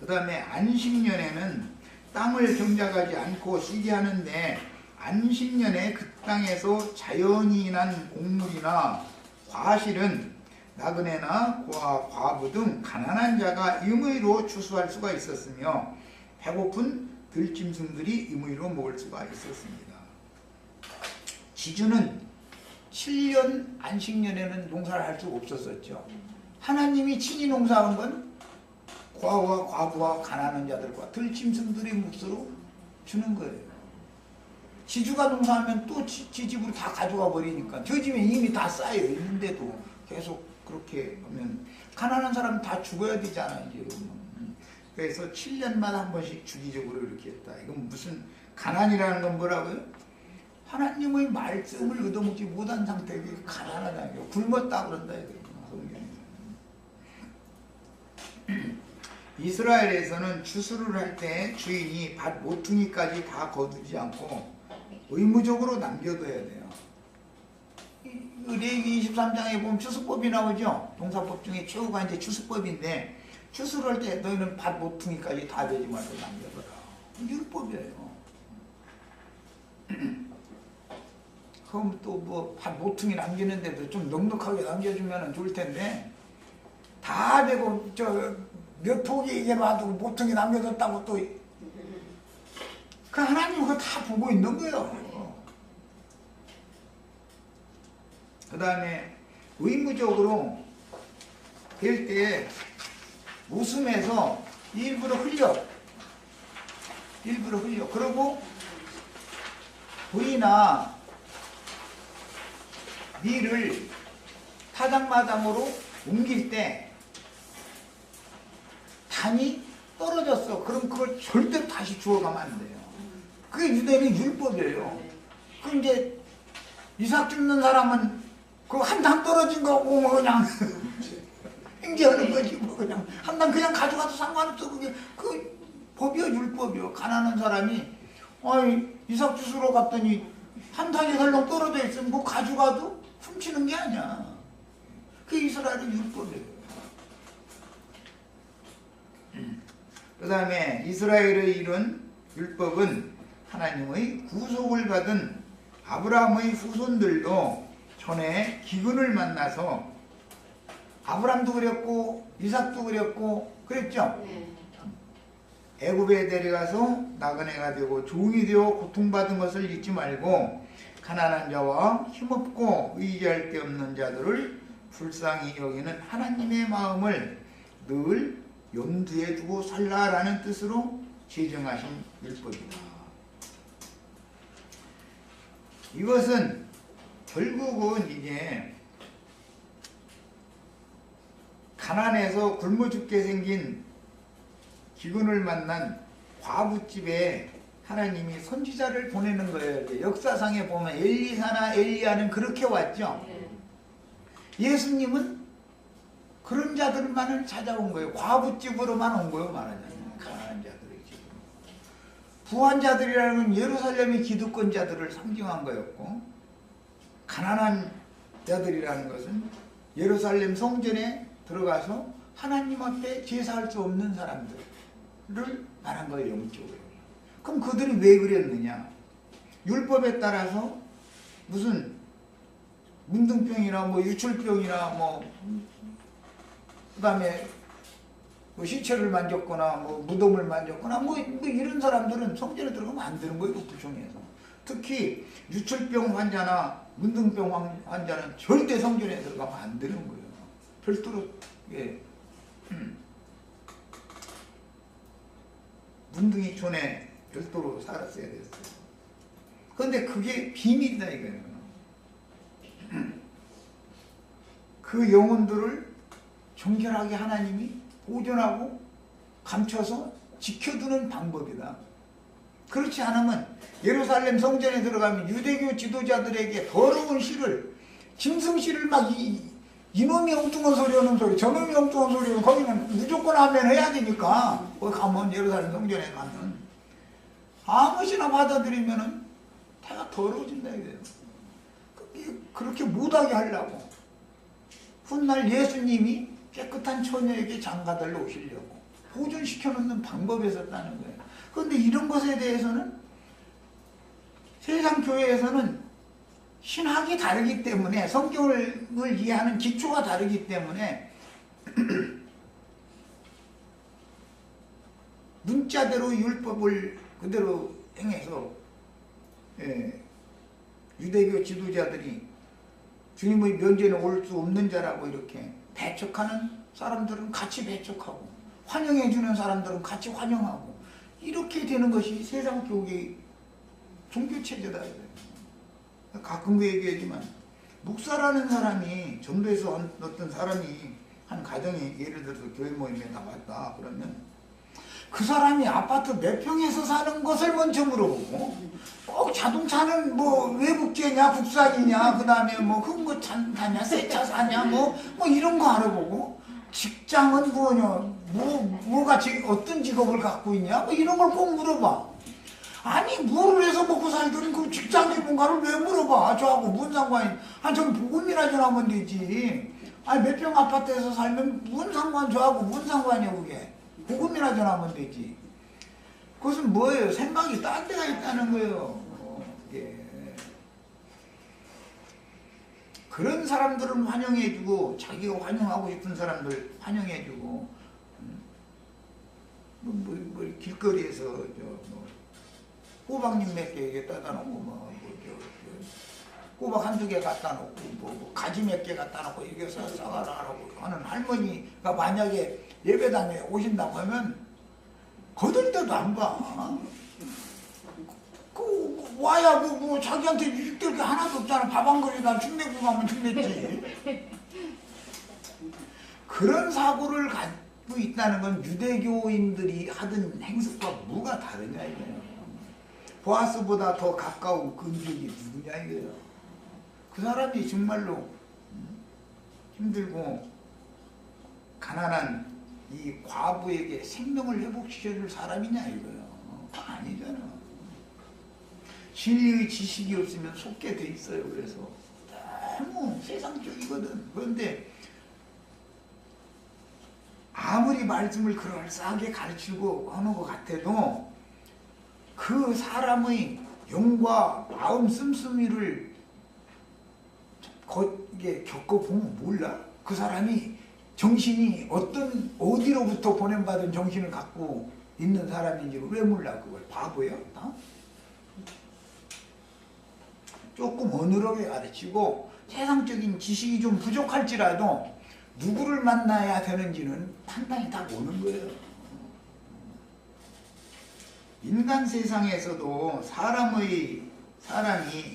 그 다음에 안식년에는 땅을 경작하지 않고 쉬게 하는데 안식년에 그 땅에서 자연이 난 곡물이나 과실은 나그네나 과부 등 가난한 자가 임의로 추수할 수가 있었으며 배고픈 들짐승들이 임의로 먹을 수가 있었습니다. 지주는 7년 안식년에는 농사를 할 수가 없었었죠. 하나님이 친히 농사한 건 과와 과부와 가난한 자들과 들짐승들의 몫으로 주는 거예요. 지주가 농사하면 또 지집으로 다 가져가 버리니까 저 집에 이미 다 쌓여 있는데도 계속 그렇게 하면 가난한 사람 다 죽어야 되잖아 이제. 그래서 7년마다 한 번씩 주기적으로 이렇게 했다. 이건 무슨 가난이라는 건 뭐라고요? 하나님의 말씀을 얻어먹지 못한 상태에 가난하다. 굶었다 그런다 이거예요. 이스라엘에서는 추수를 할 때 주인이 밭 모퉁이까지 다 거두지 않고 의무적으로 남겨둬야 돼요. 레위기 23장에 보면 추수법이 나오죠. 동사법 중에 최후가 이제 추수법인데 추수를 할 때 너희는 밭 모퉁이까지 다 되지 말고 남겨둬라. 율법이에요. 그럼 또 뭐 밭 모퉁이 남기는데도 좀 넉넉하게 남겨주면 좋을 텐데 다 되고 몇 포기 이게 놔두고 모퉁이 남겨뒀다고 또 그 하나님 그거 다 보고 있는 거예요. 그 다음에 의무적으로 될 때 웃음에서 일부러 흘려. 그리고 부이나 밀을 타작마당으로 옮길 때 단이 떨어졌어. 그럼 그걸 절대 다시 주워가면 안 돼요. 그게 유대인의 율법이에요. 그 이제 이삭 줍는 사람은 그 한 단 떨어진 거고 뭐 그냥 행제하는 거지 뭐 그냥 한 단 그냥 가져가도 상관없어. 그게 그 법이요 율법이요. 가난한 사람이 이삭 주스러 갔더니 한 단이 덜렁 떨어져 있으면 뭐 가져가도 훔치는 게 아니야. 그게 이스라엘의 율법이에요. 그 다음에 이스라엘의 이런 율법은 하나님의 구속을 받은 아브라함의 후손들도 전에 기근을 만나서 아브라함도 그랬고 이삭도 그랬고 그랬죠. 애굽에 데려가서 나그네가 되고 종이 되어 고통받은 것을 잊지 말고 가난한 자와 힘없고 의지할 데 없는 자들을 불쌍히 여기는 하나님의 마음을 늘 염두에 두고 살라라는 뜻으로 제정하신 율법이다. 이것은 결국은 이제 가난해서 굶어 죽게 생긴 기근을 만난 과부집에 하나님이 선지자를 보내는 거예요. 역사상에 보면 엘리사나 엘리야는 그렇게 왔죠. 예수님은 그런 자들만을 찾아온 거예요. 과부집으로만 온 거예요. 말하자면 가난한 자들의 집. 부한 자들이라는 건 예루살렘의 기득권자들을 상징한 거였고, 가난한 자들이라는 것은 예루살렘 성전에 들어가서 하나님 앞에 제사할 수 없는 사람들을 말한 거예요. 영적으로. 그럼 그들이 왜 그랬느냐? 율법에 따라서 무슨 문둥병이나 뭐 유출병이나 뭐 그다음에 뭐 시체를 만졌거나 뭐 무덤을 만졌거나 뭐 이런 사람들은 성전에 들어가면 안 되는 거예요. 구청에서. 특히 유출병 환자나 문둥병 환자는 절대 성전에 들어가면 안 되는 거예요. 별도로 문둥이촌에 별도로 살았어야 됐어요. 그런데 그게 비밀이다 이거예요. 그 영혼들을 정결하게 하나님이 보존하고 감춰서 지켜두는 방법이다. 그렇지 않으면 예루살렘 성전에 들어가면 유대교 지도자들에게 더러운 시를, 짐승시를 막 이놈이 엉뚱한 소리 하는 소리, 저놈이 엉뚱한 소리 하는, 거기는 무조건 하면 해야 되니까, 거기 가면 예루살렘 성전에 가면 아무시나 받아들이면은 다가 더러워진다 이거예요. 그렇게 못하게 하려고 훗날 예수님이 깨끗한 처녀에게 장가들러 오시려고 보존시켜 놓는 방법이 있었다는 거예요. 그런데 이런 것에 대해서는 세상 교회에서는 신학이 다르기 때문에, 성경을 이해하는 기초가 다르기 때문에 문자대로 율법을 그대로 행해서 유대교 지도자들이 주님의 면전에 올 수 없는 자라고 이렇게 배척하는 사람들은 같이 배척하고, 환영해주는 사람들은 같이 환영하고, 이렇게 되는 것이 세상 교계의 종교체제다. 가끔 그 얘기하지만, 목사라는 사람이, 전도에서 어떤 사람이 한 가정이 예를 들어서 교회 모임에 나왔다 그러면 그 사람이 아파트 몇 평에서 사는 것을 먼저 물어보고, 꼭 자동차는 뭐 외국제냐 국산이냐, 그 다음에 뭐 흠거 타냐 새 차 사냐 뭐 이런 거 알아보고, 직장은 뭐냐, 뭐가 어떤 직업을 갖고 있냐 뭐 이런 걸 꼭 물어봐. 아니 뭐를 해서 먹고 살더니 그 직장 전문가를 왜 물어봐? 저하고 뭔 상관이? 전 복음이나 좀 하면 되지. 아니 몇 평 아파트에서 살면 뭔 상관, 저하고 뭔 상관이야 그게? 복음이나 전하면 되지. 그것은 뭐예요? 생각이 딴 데가 있다는 거예요. 그런 사람들은 환영해주고, 자기가 환영하고 싶은 사람들 환영해주고, 길거리에서 호박잎 몇 개 따다 놓고, 호박 한두 개 갖다 놓고, 가지 몇 개 갖다 놓고, 이게 싸가라고 하는 할머니가 만약에 예배당에 오신다고 하면 거들 때도 안 가. 와야 뭐 자기한테 유익될 게 하나도 없잖아. 밥 한 그릇이나 축내고 가면 축냈지. 그런 사고를 갖고 있다는 건 유대교인들이 하던 행습과 뭐가 다르냐 이거예요. 보아스보다 더 가까운 근족이 누구냐 이거예요. 그 사람이 정말로 힘들고 가난한 이 과부에게 생명을 회복시켜줄 사람이냐 이거예요. 아니잖아. 진리의 지식이 없으면 속게 돼 있어요. 그래서 너무 세상적이거든. 그런데 아무리 말씀을 그럴싸하게 가르치고 하는 것 같아도 그 사람의 영과 마음 씀씀이를 이게 겪어보면 몰라? 그 사람이 정신이 어디로부터 보냄받은 정신을 갖고 있는 사람인지 왜 몰라? 그걸 바보야? 조금 어느하게 가르치고 세상적인 지식이 좀 부족할지라도 누구를 만나야 되는지는 판단이 다 오는 거예요. 인간 세상에서도 사람이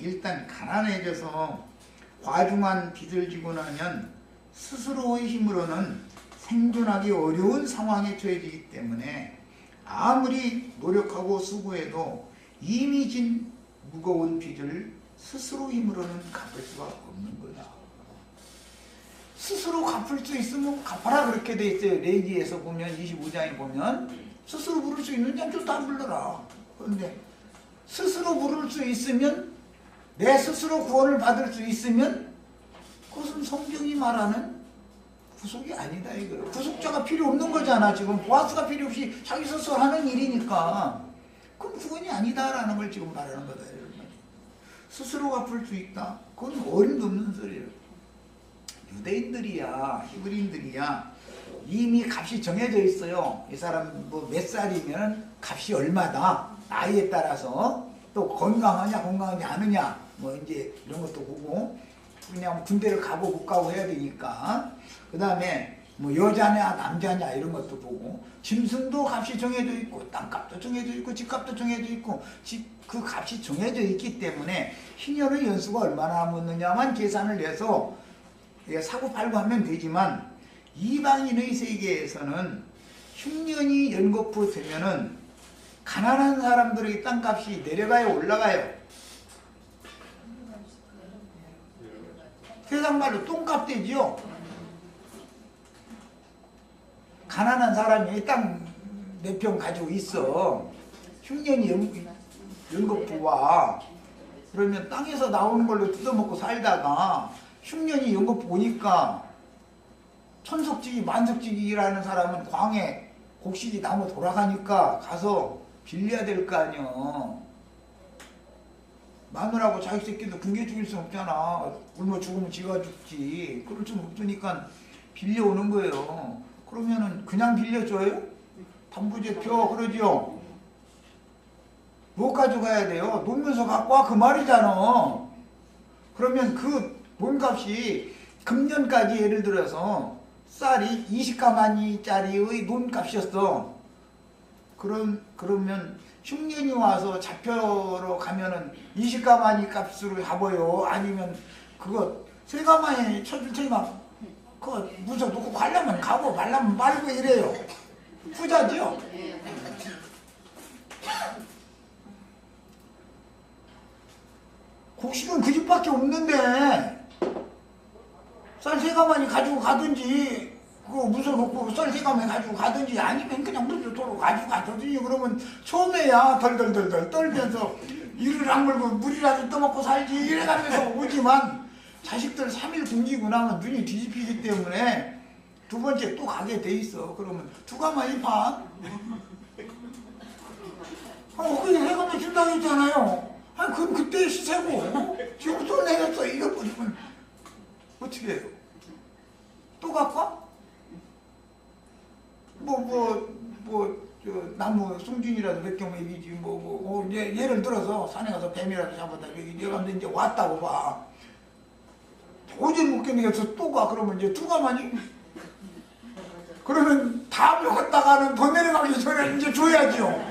일단 가난해져서 과중한 빚을 지고 나면 스스로의 힘으로는 생존하기 어려운 상황에 처해지기 때문에 아무리 노력하고 수고해도 이미 진 무거운 빚을 스스로 힘으로는 갚을 수가 없는 거다. 스스로 갚을 수 있으면 갚아라 그렇게 돼 있어요. 레위기에서 보면 25장에 보면 스스로 부를 수 있는 자는 다 불러라. 그런데 스스로 부를 수 있으면 내 스스로 구원을 받을 수 있으면 그것은 성경이 말하는 구속이 아니다 이거예요. 구속자가 필요 없는 거잖아. 지금 보아스가 필요 없이 자기 스스로 하는 일이니까 그럼 구원이 아니다라는 걸 지금 말하는 거다. 스스로 갚을 수 있다. 그건 어림도 없는 소리예요. 유대인들이야 히브리인들이야 이미 값이 정해져 있어요. 이 사람 뭐 몇 살이면 값이 얼마다 나이에 따라서 또 건강하냐 않으냐 뭐 이제 이런 것도 보고 그냥 군대를 가고 못 가고 해야 되니까 그 다음에 뭐 여자냐 남자냐 이런 것도 보고 짐승도 값이 정해져 있고 땅값도 정해져 있고 집값도 정해져 있고 그 값이 정해져 있기 때문에 희년의 연수가 얼마나 남았느냐만 계산을 해서 사고팔고 하면 되지만 이방인의 세계에서는 흉년이 연거푸 되면은 가난한 사람들의 땅값이 내려가요 올라가요? 세상 말로 똥값 되지요. 가난한 사람이 땅 몇 평 가지고 있어. 흉년이 연거푸와 그러면 땅에서 나오는 걸로 뜯어먹고 살다가 흉년이 연거푸 오니까 천석지기 만석지기라는 사람은 광에 곡식이 나무 돌아가니까 가서 빌려야 될 거 아니여. 마누라고 자기 새끼도 굶겨 죽일 수 없잖아. 굶어 죽으면 지가 죽지. 그럴 수 없으니까 빌려오는 거예요. 그러면은 그냥 빌려줘요? 담보대표 그러죠? 뭐 가져가야 돼요? 놀면서 갖고 와 그 말이잖아. 그러면 그 몸값이 금년까지 예를 들어서 쌀이 20가마니짜리의 논값이었어. 그러면 흉년이 와서 잡혀러 가면은 20가마니 값으로 잡아요? 아니면 그거 3가마니 쳐줄 테니까 그거 무서 놓고 가려면 가고 말라면 말고 이래요. 부자지요? 곡식은 그 집밖에 없는데 쌀 3가마니 가지고 가든지 그거 무서놓고 쌀 3가마니 가지고 가든지 아니면 그냥 물도 도로 가지고 가든지 그러면 처음에야 덜덜덜덜 떨면서 이를 악물고 물이라도 떠먹고 살지 이래가면서 오지만 자식들 3일 굶기고 나면 눈이 뒤집히기 때문에 두 번째 또 가게 돼 있어. 그러면 2가마니 반? 그게 3가마니 준다고 했잖아요. 아니 그럼 그때 시세고 지금 또 내렸어. 이거 보면 어떻게 해요? 또 갖고 와? 저 나무 송진이라도 몇 경우 얘기지 예를 들어서 산에 가서 뱀이라도 잡았다 얘가 이제 왔다고 봐. 도저히 못 견디겠어. 또 가. 그러면 이제 2가마니? 그러면 다 먹었다가는 더 내려가기 전에 이제 줘야죠.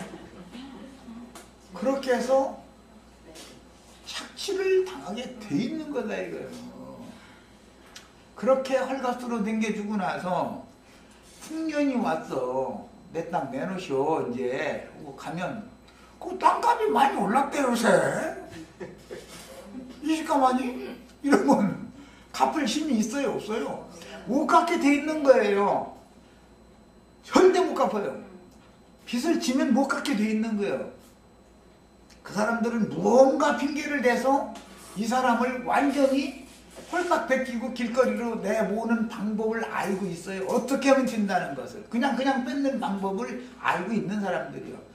그렇게 해서 착취를 당하게 돼 있는 거다 이거예요. 그렇게 헐값으로 댕겨주고 나서 풍년이 왔어. 내 땅 내놓으시오. 이제 가면 그 땅값이 많이 올랐대 요새. 20가마니? 이러면 갚을 힘이 있어요 없어요? 못 갚게 돼 있는 거예요. 절대 못 갚아요. 빚을 지면 못 갚게 돼 있는 거예요. 그 사람들은 무언가 핑계를 대서 이 사람을 완전히 홀딱 베끼고 길거리로 내모는 방법을 알고 있어요. 어떻게 하면 된다는 것을. 그냥 뺏는 방법을 알고 있는 사람들이요.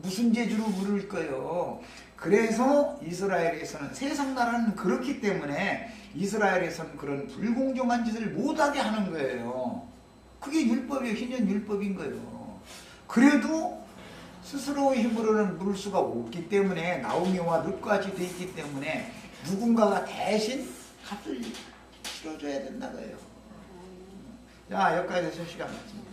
무슨 재주로 물을 거요. 그래서 이스라엘에서는, 세상 나라는 그렇기 때문에 이스라엘에서는 그런 불공정한 짓을 못하게 하는 거예요. 그게 율법이에요. 희년 율법인 거예요. 그래도 스스로의 힘으로는 물을 수가 없기 때문에, 나오미와 룻까지 돼 있기 때문에 누군가가 대신 값을 치러줘야 된다고요. 자, 여기까지 해서 시간 맞습니다.